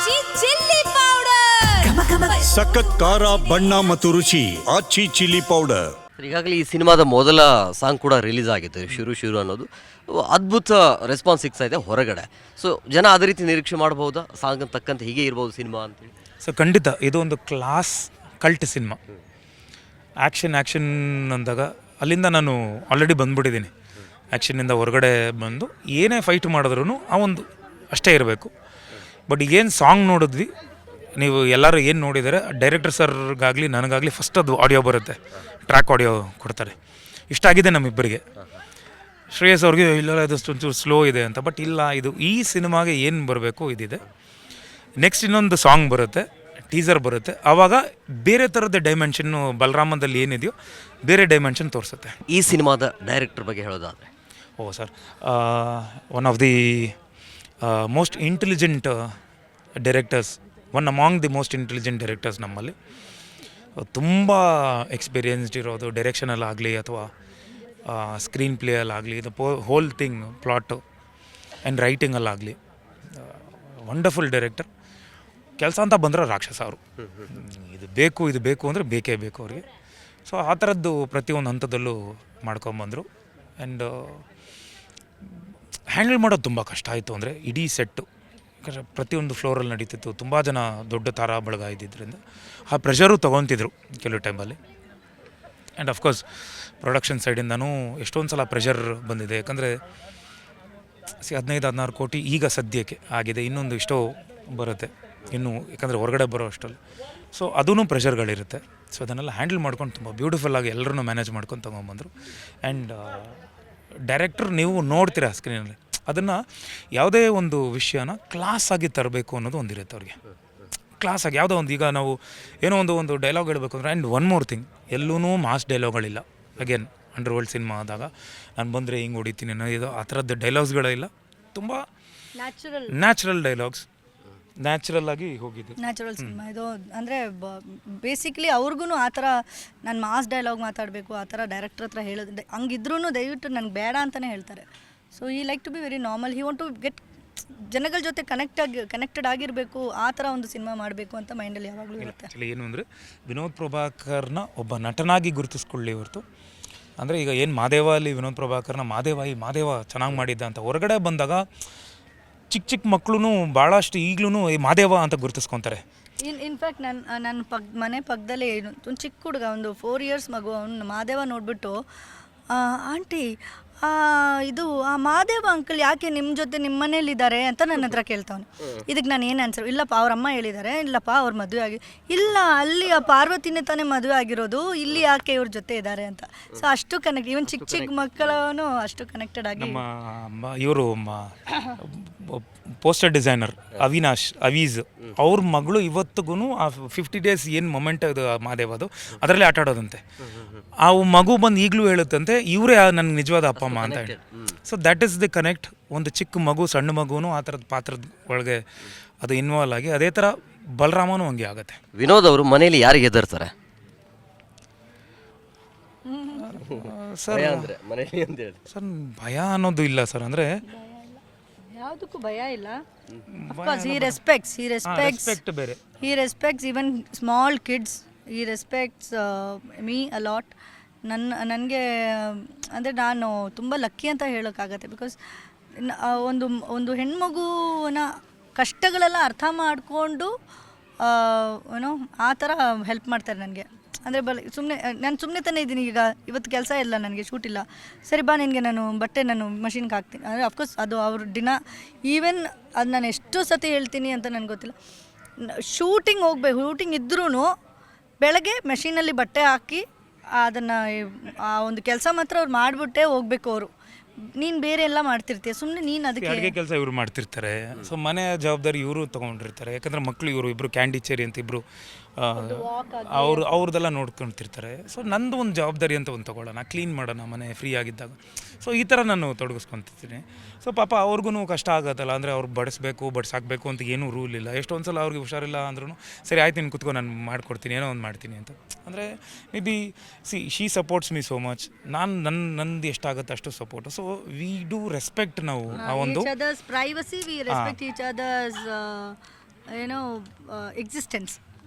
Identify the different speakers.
Speaker 1: ಆಚಿ chilli powder
Speaker 2: ಸಖತ್ ಖಾರ ಬಣ್ಣ ಮತ್ತು ರುಚಿ ಆಚಿ ಚಿಲ್ಲಿ ಪೌಡರ್.
Speaker 3: ಈಗಾಗಲೇ ಈ ಸಿನಿಮಾದ ಮೊದಲ ಸಾಂಗ್ ಕೂಡ ರಿಲೀಸ್ ಆಗಿದೆ, ಶುರು ಅನ್ನೋದು ಅದ್ಭುತ ರೆಸ್ಪಾನ್ಸ್ ಸಿಗ್ತಾ ಇದೆ ಹೊರಗಡೆ. ಸೊ ಜನ ಅದೇ ರೀತಿ ನಿರೀಕ್ಷೆ ಮಾಡಬಹುದಾ, ಸಾಂಗ್ ತಕ್ಕಂತೆ ಹೀಗೆ ಇರ್ಬೋದು ಸಿನಿಮಾ ಅಂತೇಳಿ?
Speaker 4: ಸೊ ಖಂಡಿತ ಇದು ಒಂದು ಕ್ಲಾಸ್ ಕಲ್ಟ್ ಸಿನಿಮಾ. ಆ್ಯಕ್ಷನ್ ಅಂದಾಗ ಅಲ್ಲಿಂದ ನಾನು ಆಲ್ರೆಡಿ ಬಂದುಬಿಟ್ಟಿದ್ದೀನಿ. ಆ್ಯಕ್ಷನ್ನಿಂದ ಹೊರಗಡೆ ಬಂದು ಏನೇ ಫೈಟ್ ಮಾಡಿದ್ರೂ ಆ ಒಂದು ಅಷ್ಟೇ ಇರಬೇಕು. ಬಟ್ ಈಗೇನು ಸಾಂಗ್ ನೋಡಿದ್ವಿ, ನೀವು ಎಲ್ಲರೂ ಏನು ನೋಡಿದರೆ ಡೈರೆಕ್ಟರ್ ಸರ್ಗಾಗಲಿ ನನಗಾಗಲಿ ಫಸ್ಟ್ ಅದು ಆಡಿಯೋ ಬರುತ್ತೆ, ಟ್ರ್ಯಾಕ್ ಆಡಿಯೋ ಕೊಡ್ತಾರೆ. ಇಷ್ಟ ಆಗಿದೆ ನಮ್ಮಿಬ್ಬರಿಗೆ. ಶ್ರೇಯಸ್ ಅವ್ರಿಗೆ ಇಲ್ಲ ಒಂಚೂರು ಸ್ಲೋ ಇದೆ ಅಂತ, ಬಟ್ ಇಲ್ಲ, ಇದು ಈ ಸಿನಿಮಾಗೆ ಏನು ಬರಬೇಕು ಇದಿದೆ. ನೆಕ್ಸ್ಟ್ ಇನ್ನೊಂದು ಸಾಂಗ್ ಬರುತ್ತೆ, ಟೀಸರ್ ಬರುತ್ತೆ, ಆವಾಗ ಬೇರೆ ಥರದ ಡೈಮೆನ್ಷನ್ನು ಬಲರಾಮದಲ್ಲಿ ಏನಿದೆಯೋ ಬೇರೆ ಡೈಮೆನ್ಷನ್ ತೋರಿಸುತ್ತೆ.
Speaker 3: ಈ ಸಿನಿಮಾದ ಡೈರೆಕ್ಟರ್ ಬಗ್ಗೆ ಹೇಳೋದಾದರೆ?
Speaker 4: Sir, one of the most intelligent directors, one among the most intelligent directors ನಮ್ಮಲ್ಲಿ. ತುಂಬ ಎಕ್ಸ್ಪೀರಿಯನ್ಸ್ಡ್ ಇರೋದು, ಡೈರೆಕ್ಷನಲ್ಲಾಗಲಿ ಅಥವಾ ಸ್ಕ್ರೀನ್ ಪ್ಲೇಯಲ್ಲಾಗಲಿ, ಇದು ಹೋಲ್ ಥಿಂಗ್ ಪ್ಲಾಟು ಆ್ಯಂಡ್ ರೈಟಿಂಗಲ್ಲಾಗಲಿ ವಂಡರ್ಫುಲ್ ಡೈರೆಕ್ಟರ್. ಕೆಲಸ ಅಂತ ಬಂದರೆ ರಾಕ್ಷಸ ಅವರು. ಇದು ಬೇಕು ಅಂದರೆ ಬೇಕೇ ಬೇಕು ಅವ್ರಿಗೆ. ಸೊ ಆ ಥರದ್ದು ಪ್ರತಿಯೊಂದು ಹಂತದಲ್ಲೂ ಮಾಡ್ಕೊಂಬಂದರು. ಆ್ಯಂಡ್ ಹ್ಯಾಂಡಲ್ ಮಾಡೋದು ತುಂಬ ಕಷ್ಟ ಆಯಿತು. ಅಂದರೆ ಇಡೀ ಸೆಟ್ಟು, ಯಾಕಂದರೆ ಪ್ರತಿಯೊಂದು ಫ್ಲೋರಲ್ಲಿ ನಡೀತಿತ್ತು, ತುಂಬ ಜನ ದೊಡ್ಡ ತಾರಾ ಬಳಗ ಇದ್ದಿದ್ದರಿಂದ ಆ ಪ್ರೆಷರು ತೊಗೊತಿದ್ರು ಕೆಲವು ಟೈಮಲ್ಲಿ. ಆ್ಯಂಡ್ ಅಫ್ಕೋರ್ಸ್ ಪ್ರೊಡಕ್ಷನ್ ಸೈಡಿಂದನೂ ಎಷ್ಟೊಂದು ಸಲ ಪ್ರೆಷರ್ ಬಂದಿದೆ. ಯಾಕಂದರೆ 15-16 ಕೋಟಿ ಈಗ ಸದ್ಯಕ್ಕೆ ಆಗಿದೆ, ಇನ್ನೊಂದು ಇಷ್ಟೋ ಬರುತ್ತೆ ಇನ್ನು, ಯಾಕಂದರೆ ಹೊರಗಡೆ ಬರೋ ಅಷ್ಟರಲ್ಲಿ. ಸೊ ಅದೂ ಪ್ರೆಷರ್ಗಳಿರುತ್ತೆ. ಸೊ ಅದನ್ನೆಲ್ಲ ಹ್ಯಾಂಡಲ್ ಮಾಡ್ಕೊಂಡು ತುಂಬ ಬ್ಯೂಟಿಫುಲ್ಲಾಗಿ ಎಲ್ಲರೂ ಮ್ಯಾನೇಜ್ ಮಾಡ್ಕೊಂಡು ತೊಗೊಂಬಂದರು. ಆ್ಯಂಡ್ ಡೈರೆಕ್ಟರ್ ನೀವು ನೋಡ್ತೀರಾ ಸ್ಕ್ರೀನಲ್ಲಿ, ಅದನ್ನು ಯಾವುದೇ ಒಂದು ವಿಷಯನ ಕ್ಲಾಸಾಗಿ ತರಬೇಕು ಅನ್ನೋದು ಒಂದಿರುತ್ತೆ ಅವ್ರಿಗೆ. ಕ್ಲಾಸಾಗಿ ಯಾವುದೋ ಒಂದು, ಈಗ ನಾವು ಏನೋ ಒಂದು ಡೈಲಾಗ್ ಹೇಳಬೇಕು ಅಂದರೆ, ಆ್ಯಂಡ್ ಒನ್ ಮೋರ್ ಥಿಂಗ್, ಎಲ್ಲೂ ಮಾಸ್ ಡೈಲಾಗ್ಗಳಿಲ್ಲ. ಅಗೇನ್ ಅಂಡರ್ ವರ್ಲ್ಡ್ ಸಿನಿಮಾ ಆದಾಗ ನಾನು ಬಂದರೆ ಹಿಂಗೆ ಹೊಡಿತೀನಿ ಅನ್ನೋದು ಆ ಥರದ್ದು ಡೈಲಾಗ್ಸ್ಗಳಿಲ್ಲ. ತುಂಬ ನ್ಯಾಚುರಲ್ ಡೈಲಾಗ್ಸ್, ನ್ಯಾಚುರಲ್ ಆಗಿ ಹೋಗಿದೆ.
Speaker 5: ನ್ಯಾಚುರಲ್ ಸಿನಿಮಾ ಇದು. ಅಂದರೆ ಬೇಸಿಕ್ಲಿ ಅವ್ರಿಗೂ ಆ ಥರ ನಾನು ಮಾಸ್ ಡೈಲಾಗ್ ಮಾತಾಡಬೇಕು ಆ ಥರ ಡೈರೆಕ್ಟರ್ ಹತ್ರ ಹೇಳೋದು ಹಂಗಿದ್ರೂ ದಯವಿಟ್ಟು ನನಗೆ ಬೇಡ ಅಂತಲೇ ಹೇಳ್ತಾರೆ. ಸೊ ಈ like to be very normal, he want to get ಜನಗಳ ಜೊತೆ ಕನೆಕ್ಟೆಡ್ ಆಗಿರಬೇಕು, ಆ ಥರ ಒಂದು ಸಿನಿಮಾ ಮಾಡಬೇಕು ಅಂತ ಮೈಂಡಲ್ಲಿ ಯಾವಾಗಲೂ ಇರುತ್ತೆ.
Speaker 4: ಆ್ಯಕ್ಚುಲಿ ಏನು ಅಂದರೆ, ವಿನೋದ್ ಪ್ರಭಾಕರ್ನ ಒಬ್ಬ ನಟನಾಗಿ ಗುರುತಿಸ್ಕೊಳ್ಳಿ ಹೊರತು, ಅಂದರೆ ಈಗ ಏನು ಮಾದೇವ ಅಲ್ಲಿ ವಿನೋದ್ ಪ್ರಭಾಕರ್ನ ಮಾದೇವ ಚೆನ್ನಾಗಿ ಮಾಡಿದ್ದ ಅಂತ ಹೊರಗಡೆ ಬಂದಾಗ ಚಿಕ್ಕ ಮಕ್ಕಳು ಭಾಳಷ್ಟು ಈಗಲೂ ಈ ಮಾದೇವ ಅಂತ ಗುರುತಿಸ್ಕೊತಾರೆ.
Speaker 5: ಇನ್ಫ್ಯಾಕ್ಟ್ ನನ್ನ ಮನೆ ಪಕ್ಕದಲ್ಲಿ ಒಂದು ಚಿಕ್ಕ ಹುಡುಗ, ಒಂದು 4 years ಮಗು, ಅವ್ನು ಮಾದೇವ ನೋಡಿಬಿಟ್ಟು, ಆಂಟಿ ಇದು ಆ ಮಾದೇವ ಅಂಕಲ್ ಯಾಕೆ ನಿಮ್ಮ ಜೊತೆ ನಿಮ್ಮ ಮನೇಲಿದ್ದಾರೆ ಅಂತ ನನ್ನ ಹತ್ರ ಕೇಳ್ತಾವನು. ಇದಕ್ಕೆ ನಾನು ಏನು ಆನ್ಸರ್, ಇಲ್ಲಪ್ಪ ಅವ್ರ ಅಮ್ಮ ಹೇಳಿದ್ದಾರೆ, ಇಲ್ಲಪ್ಪ ಅವ್ರ ಮದುವೆ ಆಗಿ, ಇಲ್ಲ ಅಲ್ಲಿ ಆ ಪಾರ್ವತಿನೇ ತಾನೇ ಮದುವೆ ಆಗಿರೋದು, ಇಲ್ಲಿ ಯಾಕೆ ಇವ್ರ ಜೊತೆ ಇದ್ದಾರೆ ಅಂತ. ಸೊ ಅಷ್ಟು ಕನೆಕ್ಟ್, ಈವನ್ ಚಿಕ್ಕ ಮಕ್ಕಳೂ ಅಷ್ಟು ಕನೆಕ್ಟೆಡ್ ಆಗಿ.
Speaker 4: ಇವರು ಪೋಸ್ಟರ್ ಡಿಸೈನರ್ ಅವೀಸ್ ಅವ್ರ ಮಗಳು ಇವತ್ತಿಗೂ ಆ 50 days ಏನು ಮೊಮೆಂಟ್ ಅದು ಮಾದೇವದು ಅದರಲ್ಲೇ ಆಟ ಆಡೋದಂತೆ. ಆ ಮಗು ಬಂದು ಈಗಲೂ ಹೇಳುತ್ತಂತೆ, ಇವರೇ ನನಗೆ ನಿಜವಾದ ಅಪ್ಪ ಅಮ್ಮ ಅಂತ ಹೇಳಿ. So that is the connect. ಒಂದು ಚಿಕ್ಕ ಮಗು, ಸಣ್ಣ ಮಗುನು ಆ ಥರದ ಪಾತ್ರದ ಒಳಗೆ ಅದು ಇನ್ವಾಲ್ವ್ ಆಗಿ, ಅದೇ ಥರ ಬಲರಾಮನೂ ಹಂಗೆ ಆಗುತ್ತೆ.
Speaker 3: ವಿನೋದ್ ಅವರು ಮನೇಲಿ ಯಾರಿಗೆ ಹೆದರ್ತಾರೆ
Speaker 4: ಸರ್? ಸರ್ ಭಯ ಅನ್ನೋದು ಇಲ್ಲ ಸರ್. ಅಂದರೆ
Speaker 5: ಯಾವುದಕ್ಕೂ ಭಯ ಇಲ್ಲ. ಅಫ್ಕೋರ್ಸ್ he respects
Speaker 4: ಬೇರೆ,
Speaker 5: he respects even small kids, he respects me a lot. ನನಗೆ ಅಂದರೆ ನಾನು ತುಂಬ ಲಕ್ಕಿ ಅಂತ ಹೇಳೋಕ್ಕಾಗತ್ತೆ. ಬಿಕಾಸ್ ಒಂದು ಹೆಣ್ಮಗುವಿನ ಕಷ್ಟಗಳೆಲ್ಲ ಅರ್ಥ ಮಾಡಿಕೊಂಡು ಏನೋ ಆ ಥರ ಹೆಲ್ಪ್ ಮಾಡ್ತಾರೆ ನನಗೆ. ಅಂದರೆ ನಾನು ಸುಮ್ಮನೆ ತಾನೇ ಇದ್ದೀನಿ, ಈಗ ಇವತ್ತು ಕೆಲಸ ಇಲ್ಲ, ನನಗೆ ಶೂಟ್ ಇಲ್ಲ, ಸರಿ ಬಾ ನಿನಗೆ ನಾನು ಮಷಿನ್ಗೆ ಹಾಕ್ತೀನಿ ಅಂದರೆ ಅಫ್ಕೋರ್ಸ್ ಅದು ಅವ್ರ ದಿನ. ಈವನ್ ಅದು ನಾನು ಎಷ್ಟೋ ಸತಿ ಹೇಳ್ತೀನಿ ಅಂತ ನನಗೆ ಗೊತ್ತಿಲ್ಲ, ಶೂಟಿಂಗ್ ಇದ್ರೂ ಬೆಳಗ್ಗೆ ಮೆಷಿನಲ್ಲಿ ಬಟ್ಟೆ ಹಾಕಿ ಅದನ್ನು ಆ ಒಂದು ಕೆಲಸ ಮಾತ್ರ ಅವ್ರು ಮಾಡಿಬಿಟ್ಟೆ ಹೋಗ್ಬೇಕು. ಅವರು ನೀನು ಬೇರೆ ಎಲ್ಲ ಮಾಡ್ತಿರ್ತೀಯ, ಸುಮ್ಮನೆ ನೀನು ಅದಕ್ಕೆ
Speaker 4: ಅಡುಗೆ ಕೆಲಸ ಇವರು ಮಾಡ್ತಿರ್ತಾರೆ. ಸೊ ಮನೆಯ ಜವಾಬ್ದಾರಿ ಇವರು ತೊಗೊಂಡಿರ್ತಾರೆ. ಯಾಕಂದರೆ ಮಕ್ಕಳು ಇಬ್ಬರು ಕ್ಯಾಂಡಿಚೇರಿ ಅಂತ ಇಬ್ಬರು ಅವ್ರದ್ದೆಲ್ಲ ನೋಡ್ಕೊಳ್ತಿರ್ತಾರೆ. ಸೊ ನಂದು ಒಂದು ಜವಾಬ್ದಾರಿ ಅಂತ ಒಂದು ತೊಗೊಳ್ಳೋಣ, ಕ್ಲೀನ್ ಮಾಡೋಣ ಮನೆ ಫ್ರೀ ಆಗಿದ್ದಾಗ. ಸೊ ಈ ಥರ ನಾನು ತೊಡಗಿಸ್ಕೊತಿರ್ತೀನಿ. ಸೊ ಪಾಪ ಅವ್ರಿಗೂ ಕಷ್ಟ ಆಗುತ್ತಲ್ಲ, ಅಂದರೆ ಅವ್ರು ಬಡಿಸಾಕಬೇಕು ಅಂತ ಏನೂ ರೂಲ್ ಇಲ್ಲ. ಎಷ್ಟೊಂದು ಸಲ ಅವ್ರಿಗೆ ಹುಷಾರಿಲ್ಲ ಅಂದ್ರೂ ಸರಿ ಆಯ್ತು ನೀನು ಕುತ್ಕೊ, ನಾನು ಮಾಡ್ಕೊಡ್ತೀನಿ, ಏನೋ ಒಂದು ಮಾಡ್ತೀನಿ ಅಂತ. ಅಂದರೆ may be she supports me so much. ನಂದು ಎಷ್ಟಾಗುತ್ತೆ ಅಷ್ಟು support. So we do respect ನಾವು ಆ ಒಂದು
Speaker 5: privacy, we respect each others ಏನೋ ಎಕ್ಸಿಸ್ಟೆನ್ಸ್